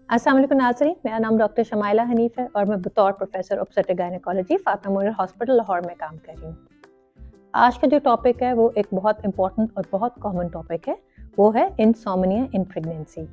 अस्सलाम वालेकुम नाज़रीन, मेरा नाम डॉक्टर शमाइला हनीफ़ है और मैं बतौर professor obstetric gynaecology Fatima memorial hospital Lahore में काम कर रही हूँ। आज का जो टॉपिक है वो एक बहुत इम्पोर्टेंट और बहुत कॉमन टॉपिक है, वो है इंसोम्निया इन प्रेगनेंसी।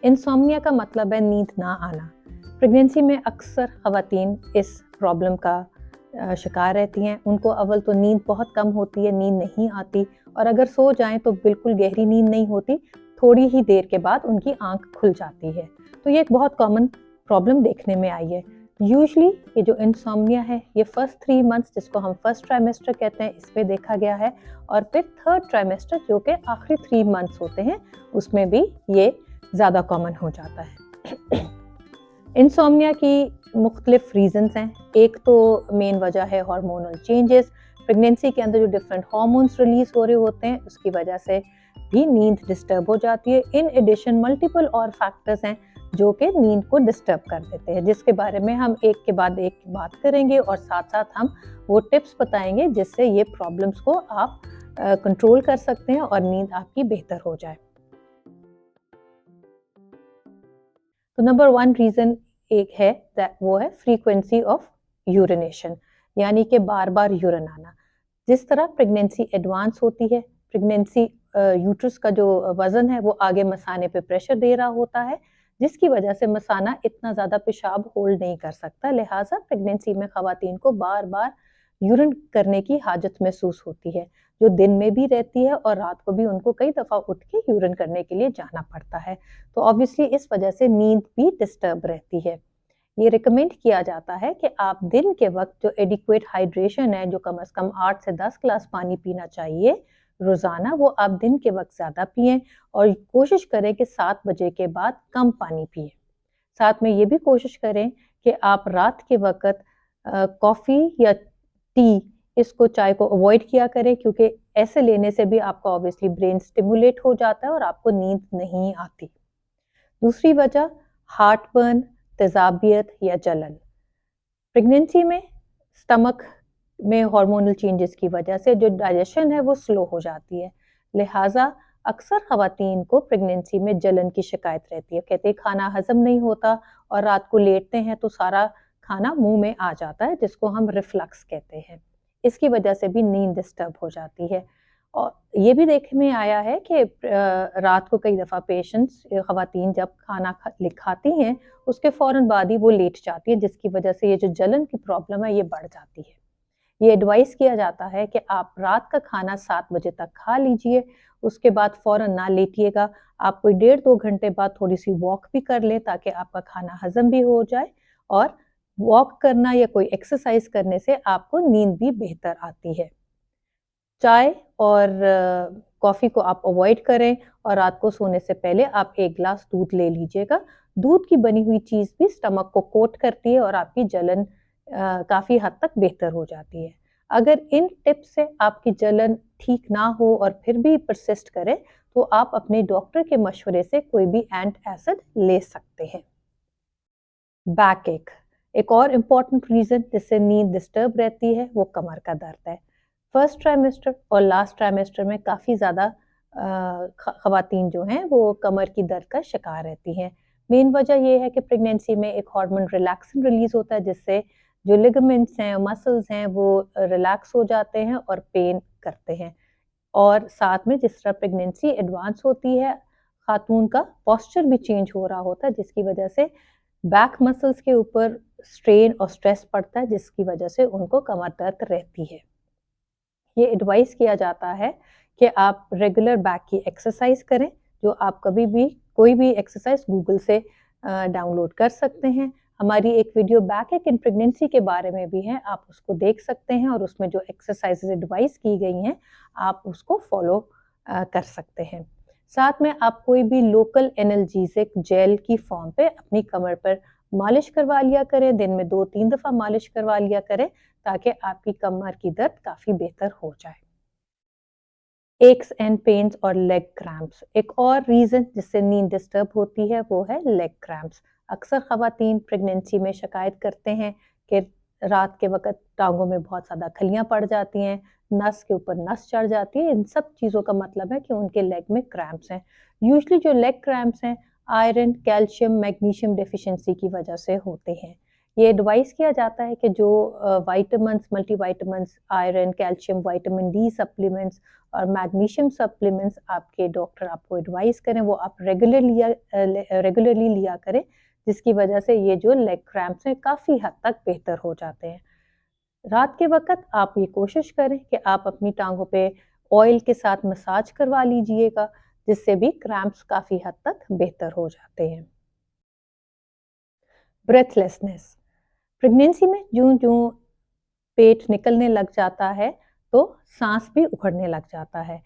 इंसोम्निया का मतलब है नींद ना आना। प्रेगनेंसी में अक्सर ख़वातीन इस प्रॉब्लम का शिकार रहती हैं। उनको अव्वल तो नींद बहुत कम होती है, नींद नहीं आती और अगर सो जाएं तो बिल्कुल गहरी नींद नहीं होती, थोड़ी ही देर के बाद उनकी आंख खुल जाती है। तो ये एक बहुत कॉमन प्रॉब्लम देखने में आई है। यूजली ये जो इंसोम्निया है ये फर्स्ट 3 मंथ्स, जिसको हम फर्स्ट ट्राइमेस्टर कहते हैं, इसमें देखा गया है और फिर थर्ड ट्राइमेस्टर जो कि आखिरी 3 मंथ्स होते हैं उसमें भी ये ज़्यादा कॉमन हो जाता है। इंसोम्निया की मुख्तलिफ रीजंस हैं। एक तो मेन वजह है हार्मोनल चेंजेस। प्रेगनेंसी के अंदर जो डिफरेंट हार्मोन्स रिलीज हो रहे होते हैं उसकी वजह से भी नींद डिस्टर्ब हो जाती है। इन एडिशन मल्टीपल और फैक्टर्स हैं जो कि नींद को डिस्टर्ब कर देते हैं, जिसके बारे में हम एक के बाद एक बात करेंगे और साथ साथ हम वो टिप्स बताएंगे जिससे ये प्रॉब्लम्स को आप कंट्रोल कर सकते हैं और नींद आपकी बेहतर हो जाए। तो नंबर 1 रीज़न एक है, वो है फ्रीक्वेंसी ऑफ यूरिनेशन, यानी कि बार बार यूरिन आना। जिस तरह प्रेगनेंसी एडवांस होती है, प्रेगनेंसी यूट्रस का जो वज़न है वो आगे मसाने पे प्रेशर दे रहा होता है, जिसकी वजह से मसाना इतना ज़्यादा पेशाब होल्ड नहीं कर सकता। लिहाजा प्रेगनेंसी में ख़वातीन को बार बार यूरिन करने की हाजत महसूस होती है, जो दिन में भी रहती है और रात को भी उनको कई दफ़ा उठ के यूरिन करने के लिए जाना पड़ता है। तो ऑब्वियसली इस वजह से नींद भी डिस्टर्ब रहती है। ये रिकमेंड किया जाता है कि आप दिन के वक्त जो एडिक्वेट हाइड्रेशन है, जो कम से कम 8 से 10 ग्लास पानी पीना चाहिए रोज़ाना, वो आप दिन के वक्त ज़्यादा पिएं और कोशिश करें कि 7 बजे के बाद कम पानी पिएं। साथ में ये भी कोशिश करें कि आप रात के वक्त कॉफ़ी या टी, इसको चाय को अवॉइड किया करें, क्योंकि ऐसे लेने से भी आपका ऑब्वियसली ब्रेन स्टिमुलेट हो जाता है और आपको नींद नहीं आती। दूसरी वजह हार्टबर्न, तेजाबियत या जलन। प्रेगनेंसी में स्टमक में हार्मोनल चेंजेस की वजह से जो डाइजेशन है वो स्लो हो जाती है। लिहाजा अक्सर ख़वातीन को प्रेगनेंसी में जलन की शिकायत रहती है। कहते हैं खाना हजम नहीं होता और रात को लेटते हैं तो सारा खाना मुंह में आ जाता है, जिसको हम रिफ्लक्स कहते हैं। इसकी वजह से भी नींद डिस्टर्ब हो जाती है। और ये भी देखने में आया है कि रात को कई दफ़ा पेशेंट्स ख़वातीन जब खाना खाती हैं उसके फ़ौरन बाद ही वो लेट जाती है, जिसकी वजह से ये जो जलन की प्रॉब्लम है ये बढ़ जाती है। ये एडवाइस किया जाता है कि आप रात का खाना 7 बजे तक खा लीजिए, उसके बाद फ़ौरन ना लेटिएगा। आप कोई 1.5-2 घंटे बाद थोड़ी-सी वॉक भी कर लें ताकि आपका खाना हज़म भी हो जाए और वॉक करना या कोई एक्सरसाइज़ करने से आपको नींद भी बेहतर आती है। चाय और कॉफ़ी को आप अवॉइड करें और रात को सोने से पहले आप 1 ग्लास दूध ले लीजिएगा। दूध की बनी हुई चीज़ भी स्टमक को कोट करती है और आपकी जलन काफ़ी हद तक बेहतर हो जाती है। अगर इन टिप्स से आपकी जलन ठीक ना हो और फिर भी परसिस्ट करे, तो आप अपने डॉक्टर के मशवरे से कोई भी एंटासिड ले सकते हैं। बैक एक, एक और इम्पॉर्टेंट रीज़न जिससे नींद डिस्टर्ब रहती है वो कमर का दर्द है। फर्स्ट ट्राइमेस्टर और लास्ट ट्राइमेस्टर में काफ़ी ज़्यादा ख़वातीन जो हैं वो कमर की दर्द का शिकार रहती हैं। मेन वजह ये है कि प्रेगनेंसी में एक हार्मोन रिलैक्सिन रिलीज़ होता है, जिससे जो लिगामेंट्स हैं, मसल्स हैं, वो रिलैक्स हो जाते हैं और पेन करते हैं। और साथ में जिस तरह प्रेगनेंसी एडवांस होती है, खातून का पोस्चर भी चेंज हो रहा होता है, जिसकी वजह से बैक मसल्स के ऊपर स्ट्रेन और स्ट्रेस पड़ता है, जिसकी वजह से उनको कमर दर्द रहती है। ये एडवाइस किया जाता है कि आप रेगुलर बैक की एक्सरसाइज करें, जो आप कभी भी कोई भी एक्सरसाइज गूगल से डाउनलोड कर सकते हैं। हमारी एक वीडियो बैक एक इन प्रेगनेंसी के बारे में भी है, आप उसको देख सकते हैं और उसमें जो एक्सरसाइजेज एडवाइस की गई हैं आप उसको फॉलो कर सकते हैं। साथ में आप कोई भी लोकल एनाल्जेसिक जेल की फॉर्म पे अपनी कमर पर मालिश करवा लिया करें, दिन में 2-3 दफ़ा मालिश करवा लिया करें ताकि आपकी कमर की दर्द काफ़ी बेहतर हो जाए। एक्स एंड पेन्स और लेग क्रैम्प्स, एक और रीज़न जिससे नींद डिस्टर्ब होती है वो है लेग क्रैम्प्स। अक्सर ख़वातीन प्रेगनेंसी में शिकायत करते हैं कि रात के वक़्त टाँगों में बहुत ज़्यादा खलियाँ पड़ जाती हैं, नस के ऊपर नस चढ़ जाती है। इन सब चीज़ों का मतलब है कि उनके लेग में क्रैम्प्स हैं। यूजुअली जो लेग क्रैम्प्स हैं आयरन, कैल्शियम, मैग्नीशियम डेफिशिएंसी की वजह से होते हैं। ये एडवाइस किया जाता है कि जो vitamins, multivitamins, iron, calcium, vitamin D supplements और मैग्नीशियम सप्लीमेंट्स आपके डॉक्टर आपको एडवाइस करें, वो आप रेगुलरली लिया करें, जिसकी वजह से ये जो लेग क्रैम्प्स हैं काफ़ी हद तक बेहतर हो जाते हैं। रात के वक़्त आप ये कोशिश करें कि आप अपनी टाँगों पे ऑयल के साथ मसाज करवा लीजिएगा, जिससे भी क्रैम्प्स काफ़ी हद तक बेहतर हो जाते हैं। ब्रेथलेसनेस, प्रेगनेंसी में ज्यों-ज्यों पेट निकलने लग जाता है, तो साँस भी उखड़ने लग जाता है।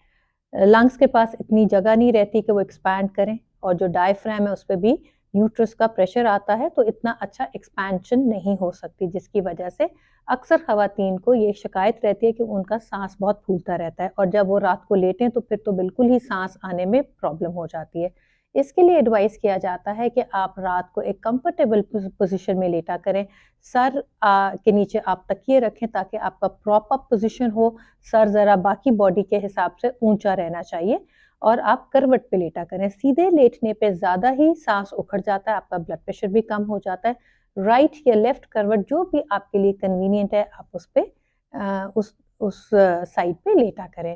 लंग्स के पास इतनी जगह नहीं रहती कि वो एक्सपैंड करें, और जो डायफ्राम है उस पे भी यूट्रस का प्रेशर आता है, तो इतना अच्छा एक्सपेंशन नहीं हो सकती, जिसकी वजह से अक्सर ख़वातीन को ये शिकायत रहती है कि उनका साँस बहुत फूलता रहता है, और जब वो रात को लेटें तो फिर तो बिल्कुल ही साँस आने में प्रॉब्लम हो जाती है। इसके लिए एडवाइस किया जाता है कि आप रात को एक कंफर्टेबल पोज़ीशन में लेटा करें। सर के नीचे आप तकिए रखें ताकि आपका प्रॉपर पोज़ीशन हो, सर ज़रा बाकी बॉडी के हिसाब से ऊँचा रहना चाहिए, और आप करवट पे लेटा करें। सीधे लेटने पे ज़्यादा ही साँस उखड़ जाता है, आपका ब्लड प्रेशर भी कम हो जाता है। राइट या लेफ्ट करवट जो भी आपके लिए कन्वीनिएंट है, आप उस पे उस साइड पे लेटा करें।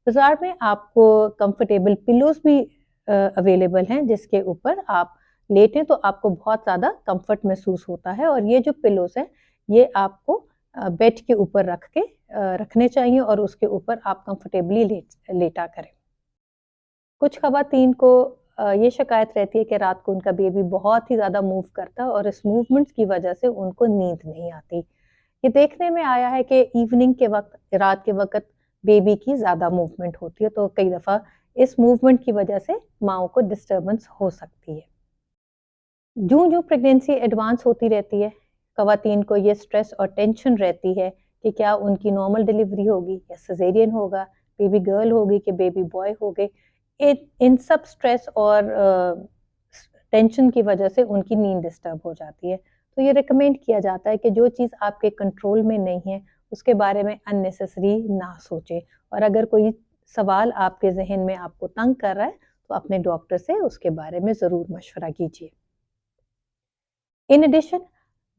बाज़ार में आपको कंफर्टेबल पिलोज़ भी अवेलेबल हैं, जिसके ऊपर आप लेटें तो आपको बहुत ज़्यादा कंफर्ट महसूस होता है, और ये जो पिलोज़ हैं, ये आपको बेड के ऊपर रखने चाहिए, और उसके ऊपर आप कंफर्टेबली लेटा करें। कुछ ख़वातीन को ये शिकायत रहती है कि रात को उनका बेबी बहुत ही ज़्यादा मूव करता है, और इस मूवमेंट्स की वजह से उनको नींद नहीं आती। ये देखने में आया है कि इवनिंग के वक़्त, रात के वक़्त बेबी की ज़्यादा मूवमेंट होती है, तो कई दफ़ा इस मूवमेंट की वजह से माँओं को डिस्टर्बेंस हो सकती है। ज्यों-ज्यों प्रेगनेंसी एडवांस होती रहती है, ख़वातीन को ये स्ट्रेस और टेंशन रहती है कि क्या उनकी नॉर्मल डिलीवरी होगी या सिज़ेरियन होगा, बेबी गर्ल होगी कि बेबी बॉय होगे। इन सब स्ट्रेस और टेंशन की वजह से उनकी नींद डिस्टर्ब हो जाती है। तो ये रिकमेंड किया जाता है कि जो चीज़ आपके कंट्रोल में नहीं है, उसके बारे में अननेसेसरी ना सोचें, और अगर कोई सवाल आपके ज़हन में आपको तंग कर रहा है, तो अपने डॉक्टर से उसके बारे में ज़रूर मशवरा कीजिए। इन एडिशन,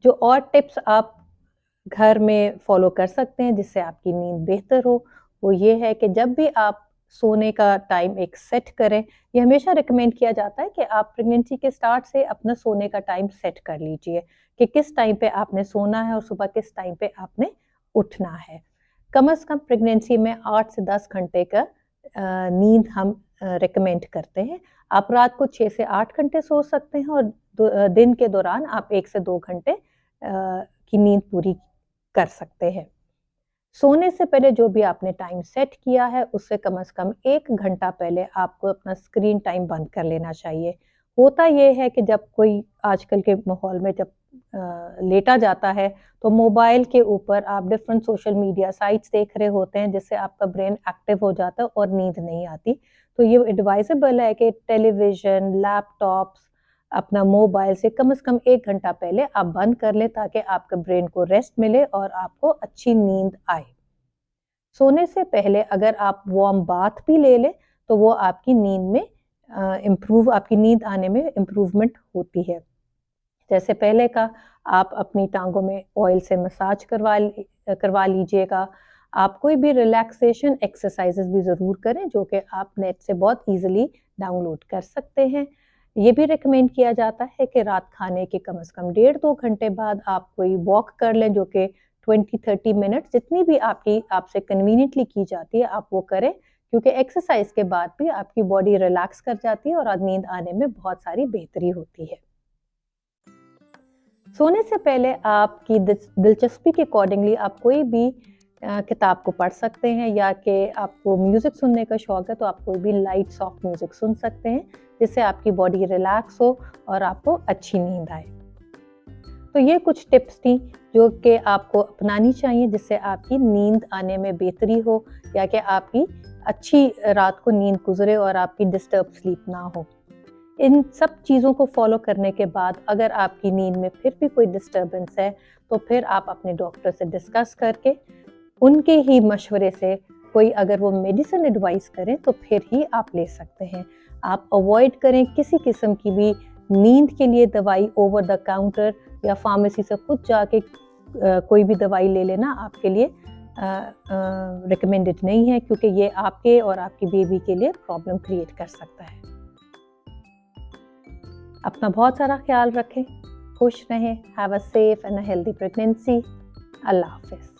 जो और टिप्स आप घर में फॉलो कर सकते हैं जिससे आपकी नींद बेहतर हो, वो ये है कि जब भी आप सोने का टाइम एक सेट करें। ये हमेशा रिकमेंड किया जाता है कि आप प्रेगनेंसी के स्टार्ट से अपना सोने का टाइम सेट कर लीजिए कि किस टाइम पे आपने सोना है और सुबह किस टाइम पे आपने उठना है। कम से कम प्रेगनेंसी में 8 से 10 घंटे का नींद हम रिकमेंड करते हैं। आप रात को 6 से 8 घंटे सो सकते हैं, और दिन के दौरान आप 1 से 2 घंटे की नींद पूरी कर सकते हैं। सोने से पहले जो भी आपने टाइम सेट किया है, उससे कम से कम 1 घंटा पहले आपको अपना स्क्रीन टाइम बंद कर लेना चाहिए। होता ये है कि जब कोई आजकल के माहौल में जब लेटा जाता है, तो मोबाइल के ऊपर आप डिफरेंट सोशल मीडिया साइट्स देख रहे होते हैं, जिससे आपका ब्रेन एक्टिव हो जाता है और नींद नहीं आती। तो ये एडवाइजेबल है कि टेलीविज़न, लैपटॉप्स, अपना मोबाइल से कम 1 घंटा पहले आप बंद कर लें, ताकि आपके ब्रेन को रेस्ट मिले और आपको अच्छी नींद आए। सोने से पहले अगर आप वार्म बाथ भी ले लें, तो वो आपकी नींद में आपकी नींद आने में इम्प्रूवमेंट होती है। जैसे पहले का, आप अपनी टाँगों में ऑयल से मसाज करवा लीजिएगा। आप कोई भी रिलैक्सेशन एक्सरसाइज़ेज़ भी ज़रूर करें, जो कि आप नेट से बहुत ईज़िली डाउनलोड कर सकते हैं। ये भी रिकमेंड किया जाता है कि रात खाने के कम से कम 1.5-2 घंटे बाद आप कोई वॉक कर लें, जो कि 20-30 मिनट जितनी भी आपसे कन्वीनिएंटली की जाती है, आप वो करें, क्योंकि एक्सरसाइज़ के बाद भी आपकी बॉडी रिलैक्स कर जाती है और नींद आने में बहुत सारी बेहतरी होती है। सोने से पहले आपकी दिलचस्पी के अकॉर्डिंगली आप कोई भी किताब को पढ़ सकते हैं, या कि आपको म्यूज़िक सुनने का शौक़ है, तो आप कोई भी लाइट सॉफ्ट म्यूज़िक सुन सकते हैं, जिससे आपकी बॉडी रिलैक्स हो और आपको अच्छी नींद आए। तो ये कुछ टिप्स थी जो कि आपको अपनानी चाहिए, जिससे आपकी नींद आने में बेहतरी हो, या कि आपकी अच्छी रात को नींद गुजरे और आपकी डिस्टर्ब स्लीप ना हो। इन सब चीज़ों को फॉलो करने के बाद अगर आपकी नींद में फिर भी कोई डिस्टर्बेंस है, तो फिर आप अपने डॉक्टर से डिस्कस करके उनके ही मशवरे से कोई अगर वो मेडिसिन एडवाइस करें, तो फिर ही आप ले सकते हैं। आप अवॉइड करें किसी किस्म की भी नींद के लिए दवाई ओवर द काउंटर या फार्मेसी से खुद जाके कोई भी दवाई ले लेना आपके लिए रिकमेंडेड नहीं है, क्योंकि ये आपके और आपकी बेबी के लिए प्रॉब्लम क्रिएट कर सकता है। अपना बहुत सारा ख्याल रखें, खुश रहें, have a safe and a healthy pregnancy. अल्लाह हाफिज़।